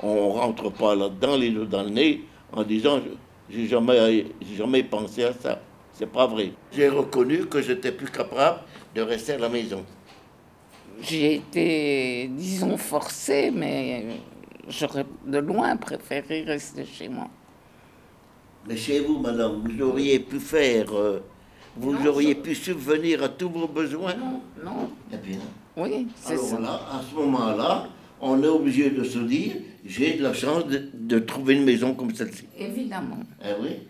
On rentre pas là-dedans, les deux dans le nez, en disant j'ai jamais pensé à ça. C'est pas vrai. J'ai reconnu que j'étais plus capable de rester à la maison. J'ai été, disons, forcée, mais j'aurais de loin préféré rester chez moi. Mais chez vous, madame, vous auriez pu faire, vous auriez pu subvenir à tous vos besoins? Non, non. Eh bien, Oui, c'est ça. alors là, à ce moment-là, on est obligé de se dire, j'ai de la chance de trouver une maison comme celle-ci. Évidemment. Eh oui.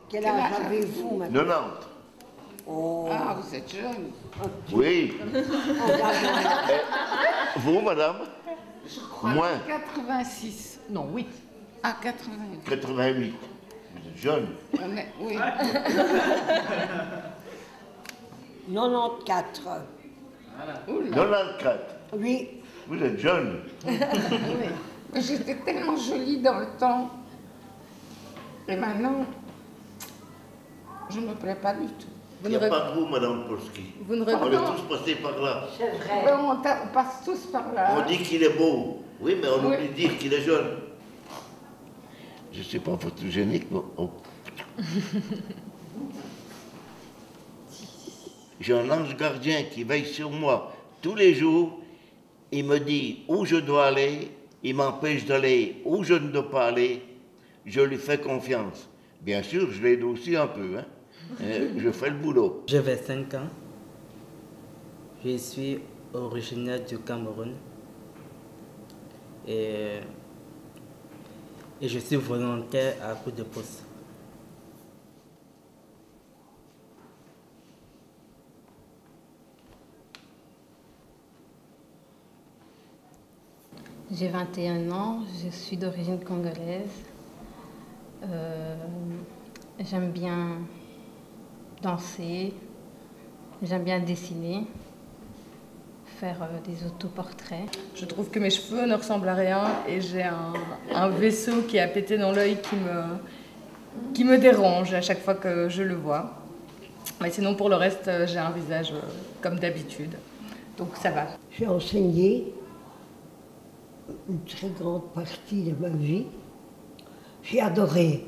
Quel âge avez-vous maintenant? 90. Oh. Ah, vous êtes jeune. Oui. Vous, madame? Je crois Moins. 86. Non, 8. Ah, 88. 88. Vous êtes jeune. On est, oui. 94. Oula. 94. Oui. Vous êtes jeune. Mais j'étais tellement jolie dans le temps. Et maintenant, je ne me plais pas du tout. Il n'y a pas de vous, madame Polski. Vous ne On est tous passés par là. C'est vrai. Ben, on passe tous par là. On dit qu'il est beau. Oui, mais on Oui. oublie de dire qu'il est jeune. Je ne sais pas photogénique, mais... oh. J'ai un ange gardien qui veille sur moi tous les jours. Il me dit où je dois aller. Il m'empêche d'aller où je ne dois pas aller. Je lui fais confiance. Bien sûr, je l'aide aussi un peu. Hein. Je fais le boulot. J'avais 5 ans. Je suis originaire du Cameroun. Et je suis volontaire à Coup de Poste. J'ai 21 ans, je suis d'origine congolaise. J'aime bien danser, j'aime bien dessiner, faire des autoportraits. Je trouve que mes cheveux ne ressemblent à rien et j'ai un vaisseau qui a pété dans l'œil qui me dérange à chaque fois que je le vois. Mais sinon, pour le reste, j'ai un visage comme d'habitude. Donc ça va. J'ai enseigné une très grande partie de ma vie. J'ai adoré.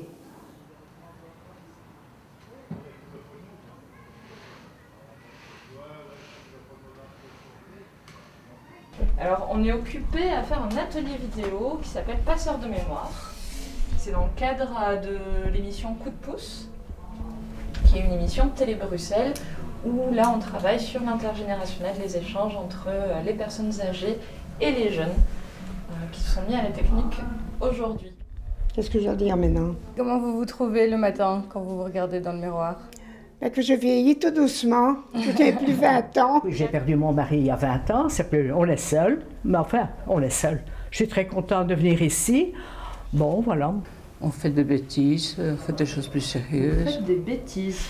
Alors, on est occupé à faire un atelier vidéo qui s'appelle Passeur de mémoire. C'est dans le cadre de l'émission Coup de pouce, qui est une émission de Télé Bruxelles, où là on travaille sur l'intergénérationnel, les échanges entre les personnes âgées et les jeunes qui se sont mis à la technique aujourd'hui. Qu'est-ce que je dois dire maintenant? Comment vous vous trouvez le matin quand vous vous regardez dans le miroir? Ben, que je vieillis tout doucement. Je n'ai plus 20 ans. J'ai perdu mon mari il y a 20 ans, on est seul, mais enfin, on est seul. Je suis très contente de venir ici. Bon, voilà. On fait des bêtises, on fait des choses plus sérieuses. Vous faites des bêtises.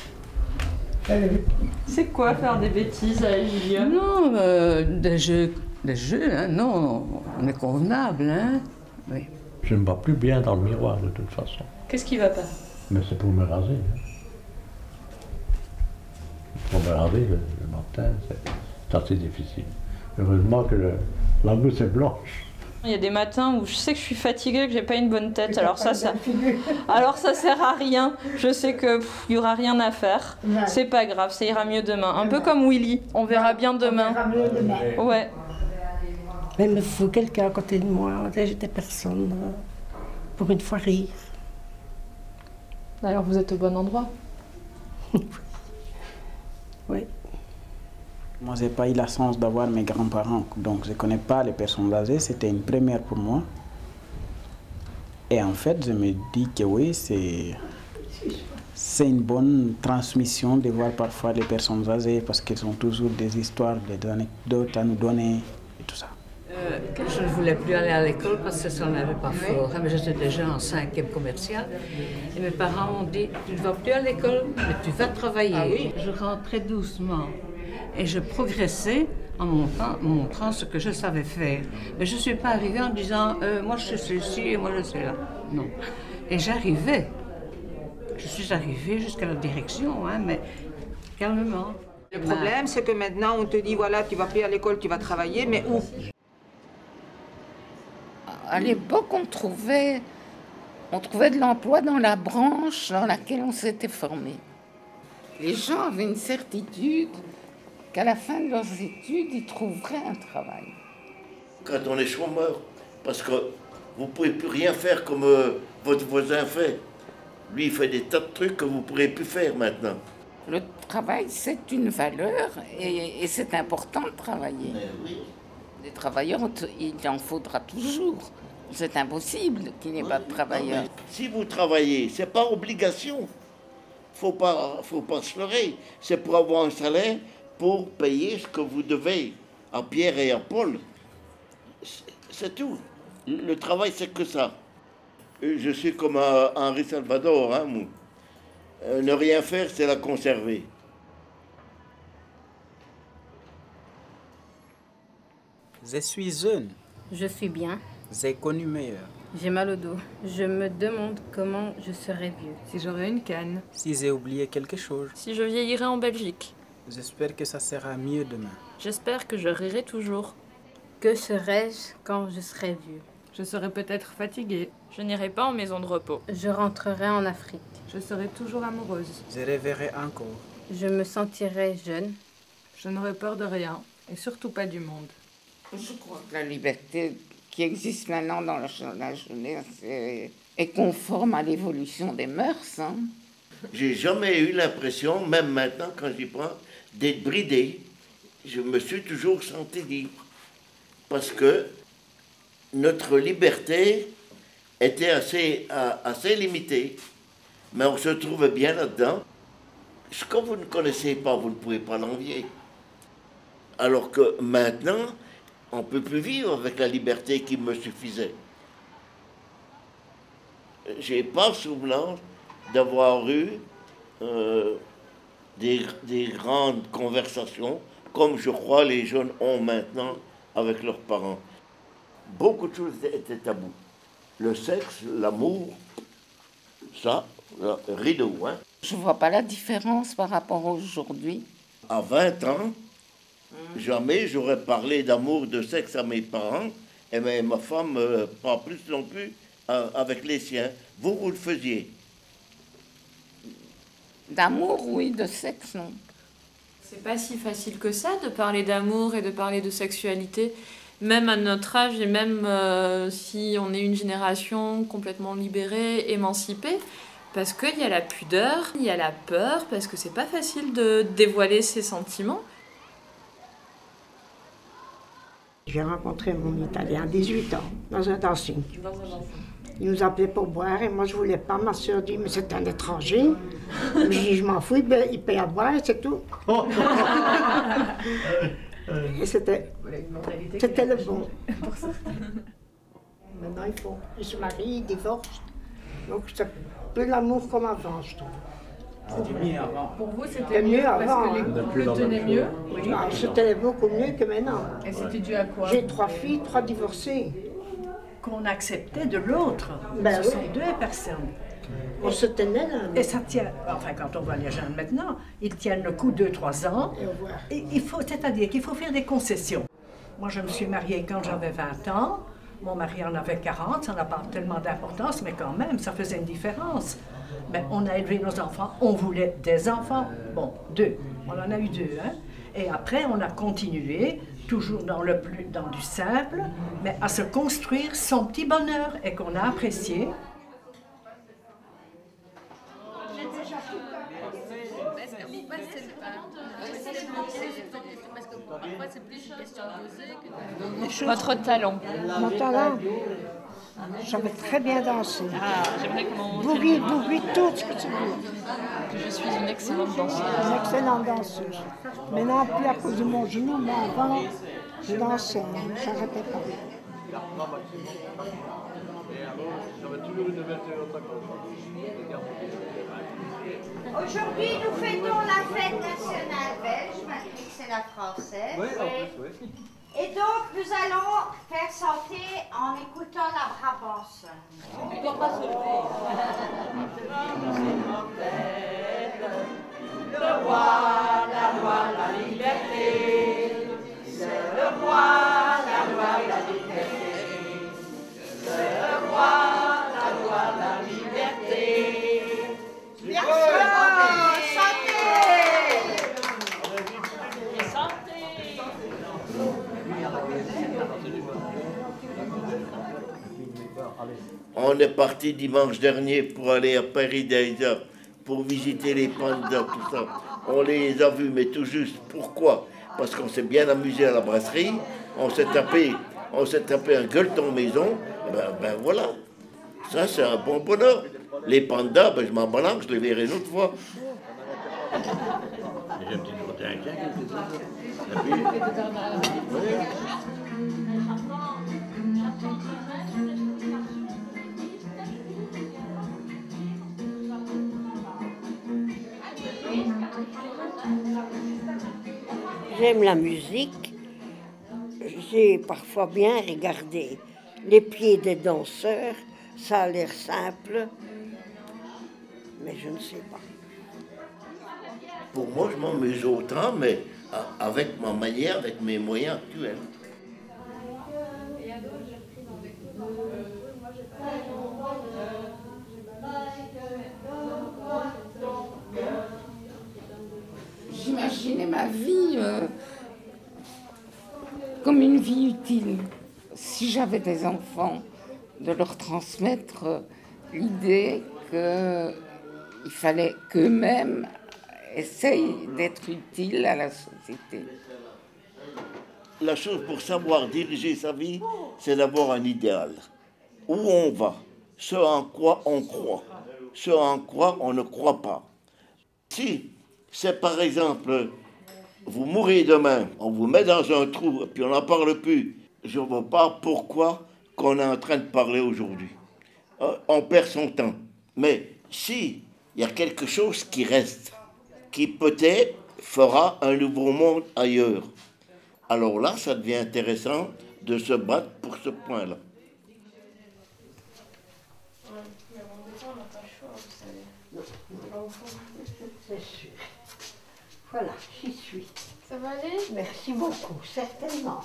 C'est quoi faire des bêtises à Julia? Non, des jeux, hein, non, on est convenable, hein. Oui. Je ne me vois plus bien dans le miroir de toute façon. Qu'est-ce qui va pas? Mais c'est pour me raser. Hein. Pour me raser le matin, c'est assez difficile. Heureusement que la mousse est blanche. Il y a des matins où je sais que je suis fatiguée, que j'ai pas une bonne tête, alors ça sert à rien. Je sais que il y aura rien à faire. C'est pas grave, ça ira mieux demain. Un peu comme Willy, on verra bien demain. Ouais. Mais il me faut quelqu'un à côté de moi. J'étais personne pour une fois rire. D'ailleurs, vous êtes au bon endroit. Oui. Moi, je n'ai pas eu la chance d'avoir mes grands-parents, donc je ne connais pas les personnes âgées. C'était une première pour moi. Et en fait, je me dis que oui, c'est une bonne transmission de voir parfois les personnes âgées parce qu'elles ont toujours des histoires, des anecdotes à nous donner et tout ça. Je ne voulais plus aller à l'école parce que ça n'avait pas fort. Mais j'étais déjà en 5e commercial. Et mes parents m'ont dit, tu ne vas plus à l'école, mais tu vas travailler. Ah oui. Je rentrais doucement. Et je progressais en montrant ce que je savais faire. Mais je ne suis pas arrivée en disant moi je sais ceci et moi je sais là. Non. Et j'arrivais. Je suis arrivée jusqu'à la direction, hein, mais calmement. Le problème, c'est que maintenant, on te dit, voilà, tu vas plus à l'école, tu vas travailler, mais où? À l'époque, on trouvait de l'emploi dans la branche dans laquelle on s'était formé. Les gens avaient une certitude qu'à la fin de leurs études, ils trouveraient un travail. Quand on est chômeur, parce que vous ne pouvez plus rien faire comme votre voisin fait. Lui, il fait des tas de trucs que vous ne pourrez plus faire maintenant. Le travail, c'est une valeur et c'est important de travailler. Oui. Des travailleurs, il en faudra toujours. C'est impossible qu'il n'y ait pas de travailleurs. Si vous travaillez, ce n'est pas obligation. Faut pas se leurrer. C'est pour avoir un salaire pour payer ce que vous devez à Pierre et à Paul. C'est tout. Le travail, c'est que ça. Je suis comme Henri Salvador, hein, moi. Ne rien faire, c'est la conserver. Je suis jeune. Je suis bien. J'ai connu meilleur. J'ai mal au dos. Je me demande comment je serai vieux. Si j'aurais une canne. Si j'ai oublié quelque chose. Si je vieillirai en Belgique. J'espère que ça sera mieux demain. J'espère que je rirai toujours. Que serai-je quand je serai vieux? Je serai peut-être fatiguée. Je n'irai pas en maison de repos. Je rentrerai en Afrique. Je serai toujours amoureuse. Je rêverai encore. Je me sentirai jeune. Je n'aurai peur de rien, et surtout pas du monde. Je crois que la liberté qui existe maintenant dans la jeunesse est conforme à l'évolution des mœurs. Hein. J'ai jamais eu l'impression, même maintenant quand j'y prends, d'être bridé. Je me suis toujours senti libre. Parce que notre liberté était assez limitée. Mais on se trouve bien là-dedans. Ce que vous ne connaissez pas, vous ne pouvez pas l'envier. Alors que maintenant, on ne peut plus vivre avec la liberté qui me suffisait. J'ai pas souvenance d'avoir eu des grandes conversations comme je crois les jeunes ont maintenant avec leurs parents. Beaucoup de choses étaient tabous. Le sexe, l'amour, ça, rideau. Hein. Je ne vois pas la différence par rapport à aujourd'hui. À 20 ans, jamais j'aurais parlé d'amour, de sexe à mes parents, et ma femme, pas plus non plus, avec les siens. Vous le faisiez. D'amour, oui, de sexe, non. C'est pas si facile que ça de parler d'amour et de parler de sexualité, même à notre âge et même si on est une génération complètement libérée, émancipée, parce qu'il y a la pudeur, il y a la peur, parce que c'est pas facile de dévoiler ses sentiments. J'ai rencontré mon Italien à 18 ans, dans un dancing. Il nous appelait pour boire et moi je voulais pas. Ma soeur dit, mais c'est un étranger. Je dis, je m'en fous, il paye à boire et c'est tout. Et c'était le bon. Maintenant ils se marient, ils divorcent. Donc c'est plus l'amour comme avant, je trouve. C'était mieux avant. Pour vous, c'était mieux avant, parce que les couples tenaient mieux? Oui. Ah, c'était beaucoup mieux que maintenant. Et c'était dû à quoi? J'ai 3 filles, 3 divorcées. Qu'on acceptait de l'autre. Ben Ce oui. sont 2 personnes. On se tenait là. Et ça tient, enfin quand on voit les jeunes maintenant, ils tiennent le coup 2-3 ans. Et c'est-à-dire qu'il faut faire des concessions. Moi je me suis mariée quand j'avais 20 ans, mon mari en avait 40, ça n'a pas tellement d'importance, mais quand même ça faisait une différence. Mais on a élevé nos enfants, on voulait des enfants, bon 2, on en a eu 2, hein. Et après on a continué, toujours dans du simple, mais à se construire son petit bonheur et qu'on a apprécié. Votre talent. Mon talent, j'avais très bien dansé. Ah, j'aimerais comment Boogie, tout ce que tu veux. Je suis une excellente danseuse. Une excellente danseuse. Maintenant, plus à cause de mon genou, mais avant, je dansais, je n'arrêtais pas. Aujourd'hui, nous fêtons la fête nationale belge, malgré que c'est la française. Oui, en plus, oui. Et donc, nous allons faire chanter en écoutant la Brabance. On ne doit pas se lever. Le roi, la loi, la liberté. C'est le roi, la loi, la liberté. C'est le roi, la loi, la liberté. Bien sûr, chantez! On est parti dimanche dernier pour aller à Paradise, pour visiter les pandas, tout ça. On les a vus, mais tout juste. Pourquoi? Parce qu'on s'est bien amusé à la brasserie, on s'est tapé un gueuleton maison, ben voilà. Ça, c'est un bon bonheur. Les pandas, ben je m'en balance, je les verrai une autre fois. J'ai un petit trottin, J'aime la musique. J'ai parfois bien regardé les pieds des danseurs. Ça a l'air simple, mais je ne sais pas. Pour moi, je m'amuse autant, mais avec ma manière, avec mes moyens actuels. J'imaginais ma vie comme une vie utile. Si j'avais des enfants, de leur transmettre l'idée qu'il fallait qu'eux-mêmes essayent d'être utiles à la société. La chose pour savoir diriger sa vie, c'est d'avoir un idéal. Où on va, ce en quoi on croit, ce en quoi on ne croit pas. Si c'est par exemple, vous mourrez demain, on vous met dans un trou et puis on n'en parle plus, je ne vois pas pourquoi qu'on est en train de parler aujourd'hui. On perd son temps. Mais si il y a quelque chose qui reste, qui peut-être fera un nouveau monde ailleurs, alors là, ça devient intéressant de se battre pour ce point-là. C'est sûr. Voilà, j'y suis. Ça va aller? Merci beaucoup, certainement.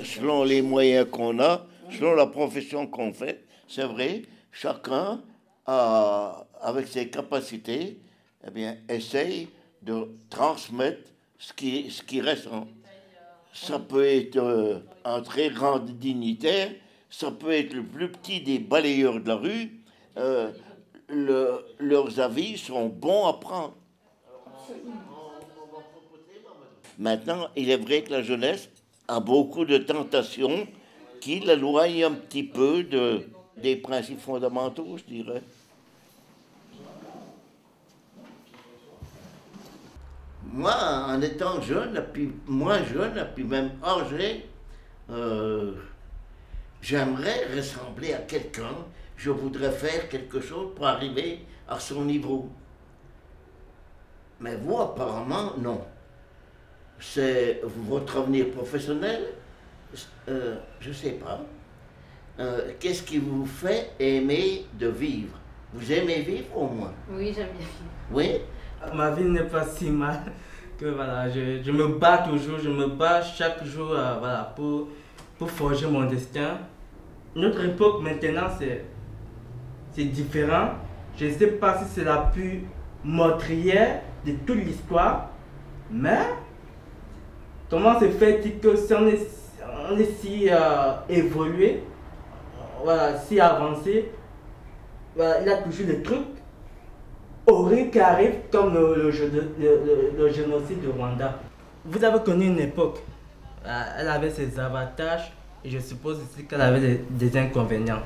Selon les moyens qu'on a, selon la profession qu'on fait, c'est vrai, chacun, avec ses capacités, eh bien, essaye de transmettre ce qui reste. Ça peut être un très grand dignitaire, ça peut être le plus petit des balayeurs de la rue. Leurs avis sont bons à prendre. Maintenant, il est vrai que la jeunesse a beaucoup de tentations qui l'éloignent un petit peu des principes fondamentaux, je dirais. Moi, en étant jeune, et puis moins jeune, et puis même âgé, j'aimerais ressembler à quelqu'un. Je voudrais faire quelque chose pour arriver à son niveau. Mais vous, apparemment, non. C'est votre avenir professionnel, je ne sais pas. Qu'est-ce qui vous fait aimer de vivre? Vous aimez vivre au moins? Oui, j'aime bien vivre. Oui? Ma vie n'est pas si mal que voilà, je me bats toujours, je me bats chaque jour voilà, pour forger mon destin. Notre époque maintenant, c'est différent. Je ne sais pas si c'est la plus meurtrière de toute l'histoire, mais comment se fait-il que si on est si évolué, voilà, si avancé, voilà, il y a toujours des trucs horribles qui arrivent comme le génocide de Rwanda. Vous avez connu une époque, elle avait ses avantages et je suppose aussi qu'elle avait des inconvénients.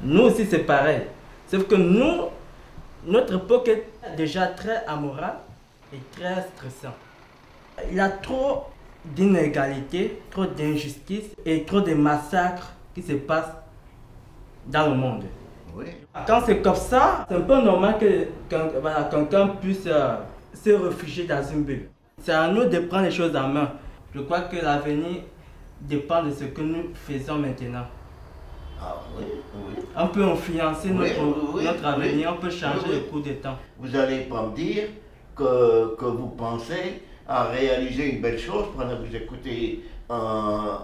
Nous aussi c'est pareil, sauf que nous, notre époque est déjà très amorale et très stressante. Il y a trop d'inégalités, trop d'injustices et trop de massacres qui se passent dans le monde. Oui. Quand c'est comme ça, c'est un peu normal que quelqu'un puisse se réfugier dans une bulle. C'est à nous de prendre les choses en main. Je crois que l'avenir dépend de ce que nous faisons maintenant. Ah oui, oui. On peut influencer Oui, notre avenir, on peut changer le cours des temps. Vous n'allez pas me dire que vous pensez à réaliser une belle chose pendant que vous écoutez un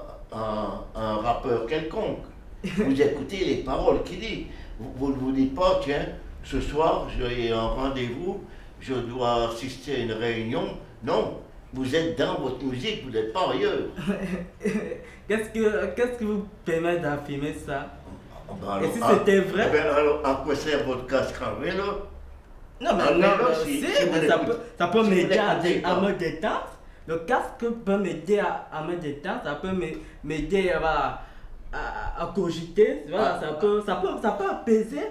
rappeur quelconque. Vous écoutez les paroles qu'il dit. Vous ne vous dites pas, tiens, ce soir j'ai un rendez-vous, je dois assister à une réunion. Non, vous êtes dans votre musique, vous n'êtes pas ailleurs. Qu'est-ce qui vous permet d'affirmer ça? Alors, et si c'était vrai? Alors, à quoi sert votre casque en vélo? Non, mais ça peut m'aider à me détendre. Le casque peut m'aider à me détendre, ça peut m'aider à cogiter, voilà, ça peut apaiser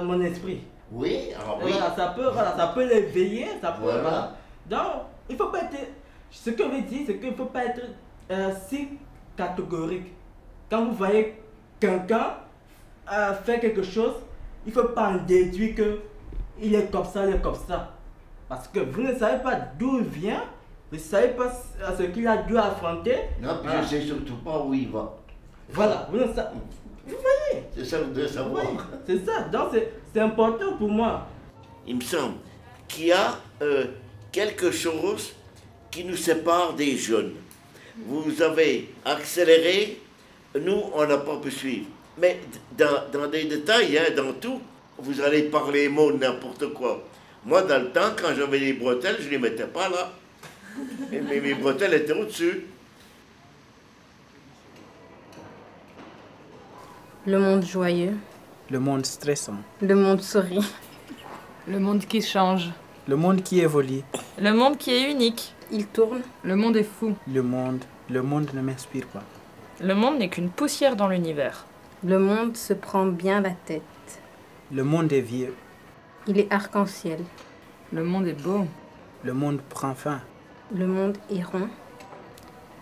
mon esprit. Oui, alors oui. Ça peut l'éveiller, ça peut. Voilà. Donc, il faut pas être. Ce que je veux dire, c'est qu'il ne faut pas être si catégorique. Quand vous voyez quelqu'un faire quelque chose, il ne faut pas en déduire qu'il est comme ça, il est comme ça. Parce que vous ne savez pas d'où il vient, vous ne savez pas ce qu'il a dû affronter. Non, puis je ne sais surtout pas où il va. Voilà, vous voyez. C'est ça que vous devez savoir. Oui, c'est ça, donc c'est important pour moi. Il me semble qu'il y a quelque chose qui nous sépare des jeunes. Vous avez accéléré, nous, on n'a pas pu suivre. Mais dans des détails, hein, dans tout, vous allez parler mots n'importe quoi. Moi, dans le temps, quand j'avais les bretelles, je ne les mettais pas là. Mais mes bretelles étaient au-dessus. Le monde joyeux. Le monde stressant. Le monde sourit. Le monde qui change. Le monde qui évolue. Le monde qui est unique. Il tourne. Le monde est fou. Le monde ne m'inspire pas. Le monde n'est qu'une poussière dans l'univers. Le monde se prend bien la tête. Le monde est vieux. Il est arc-en-ciel. Le monde est beau. Le monde prend fin. Le monde est rond.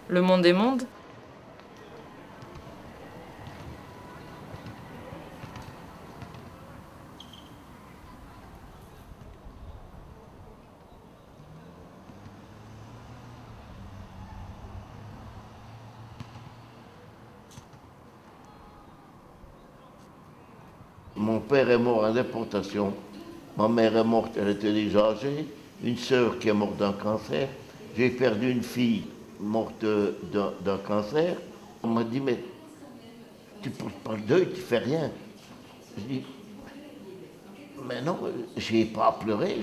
Le monde est monde. Mon père est mort en déportation. Ma mère est morte, elle était déjà âgée. Une sœur qui est morte d'un cancer. J'ai perdu une fille morte d'un cancer. On m'a dit, mais tu ne portes pas le deuil, tu ne fais rien. Je dis, mais non, je n'ai pas à pleurer.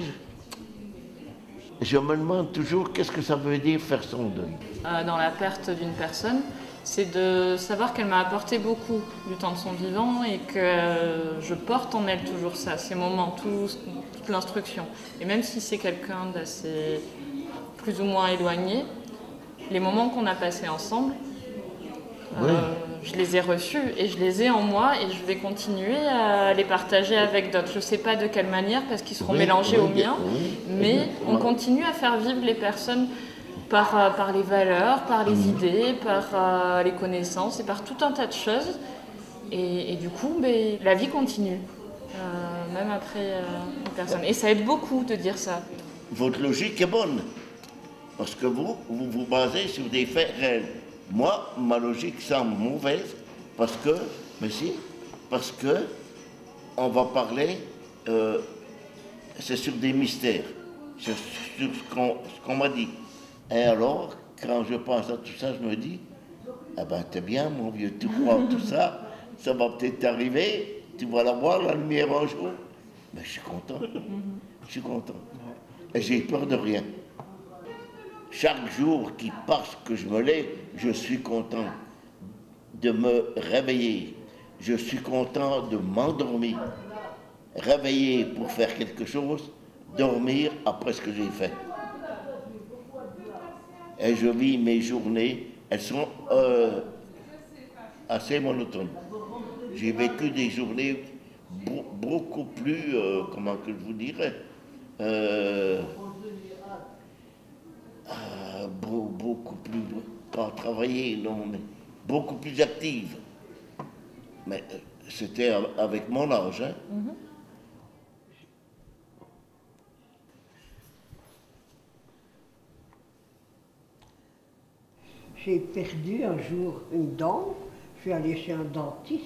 Je me demande toujours qu'est-ce que ça veut dire faire son deuil. Dans la perte d'une personne, c'est de savoir qu'elle m'a apporté beaucoup du temps de son vivant et que je porte en elle toujours ça, ces moments, toute l'instruction. Et même si c'est quelqu'un d'assez plus ou moins éloigné, les moments qu'on a passés ensemble, oui. Je les ai reçus et je les ai en moi et je vais continuer à les partager avec d'autres. Je ne sais pas de quelle manière parce qu'ils seront mélangés aux miens, mais on continue à faire vivre les personnes par les valeurs, par les idées, par les connaissances et par tout un tas de choses. Et du coup, la vie continue, même après une personne. Et ça aide beaucoup de dire ça. Votre logique est bonne, parce que vous vous basez sur des faits réels. Moi, ma logique semble mauvaise, parce que on va parler, c'est sur des mystères, sur ce qu'on m'a dit. Et alors, quand je pense à tout ça, je me dis, ah ben t'es bien mon vieux, tu crois tout ça, ça va peut-être t'arriver, tu vas la voir la lumière un jour. Mais je suis content, je suis content. Et j'ai peur de rien. Chaque jour qui passe que je me lève, je suis content de me réveiller. Je suis content de m'endormir. Réveiller pour faire quelque chose, dormir après ce que j'ai fait. Et je vis mes journées, elles sont assez monotones. J'ai vécu des journées beaucoup plus, comment que je vous dirais, beaucoup plus, pas travailler, non, mais beaucoup plus actives. Mais c'était avec mon âge. Hein. J'ai perdu un jour une dent. Je suis allée chez un dentiste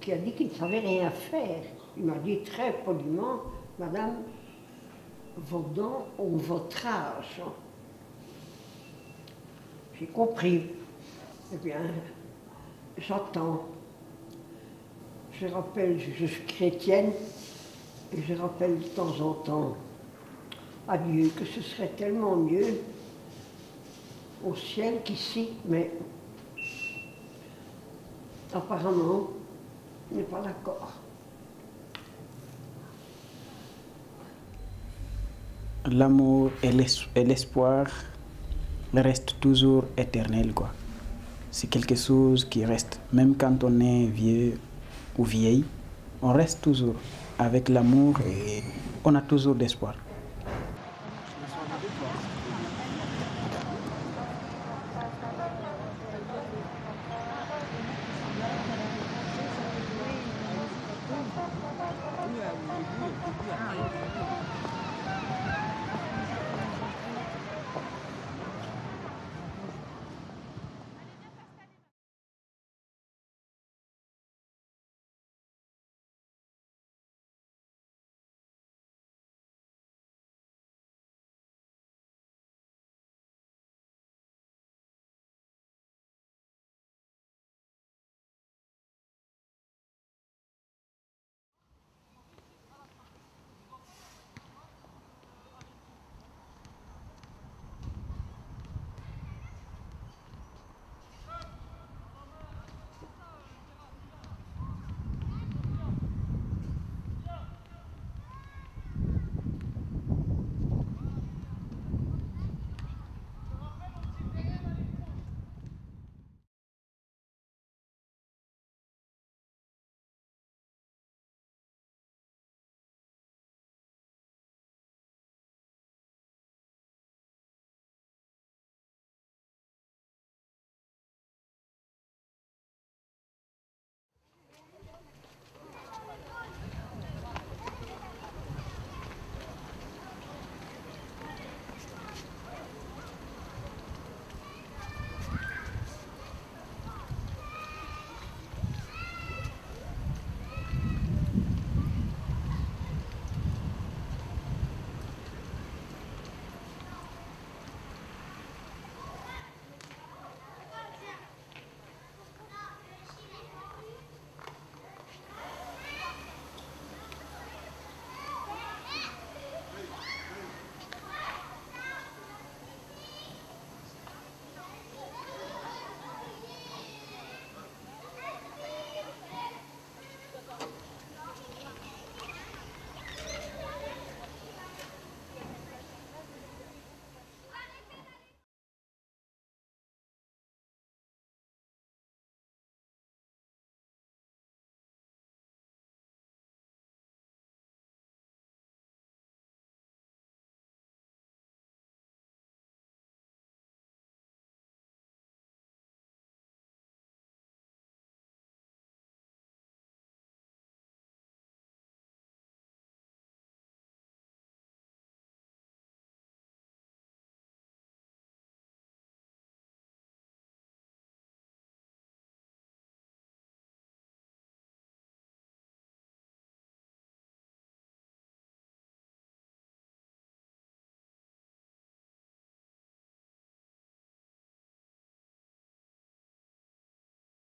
qui a dit qu'il ne savait rien faire. Il m'a dit très poliment, Madame, vos dents ont votre âge. J'ai compris. Eh bien, j'attends. Je rappelle, je suis chrétienne, et je rappelle de temps en temps à Dieu que ce serait tellement mieux au ciel qu'ici, mais apparemment, il n'est pas d'accord. L'amour et l'espoir restent toujours éternels, quoi. C'est quelque chose qui reste, même quand on est vieux ou vieille, on reste toujours avec l'amour et on a toujours d'espoir.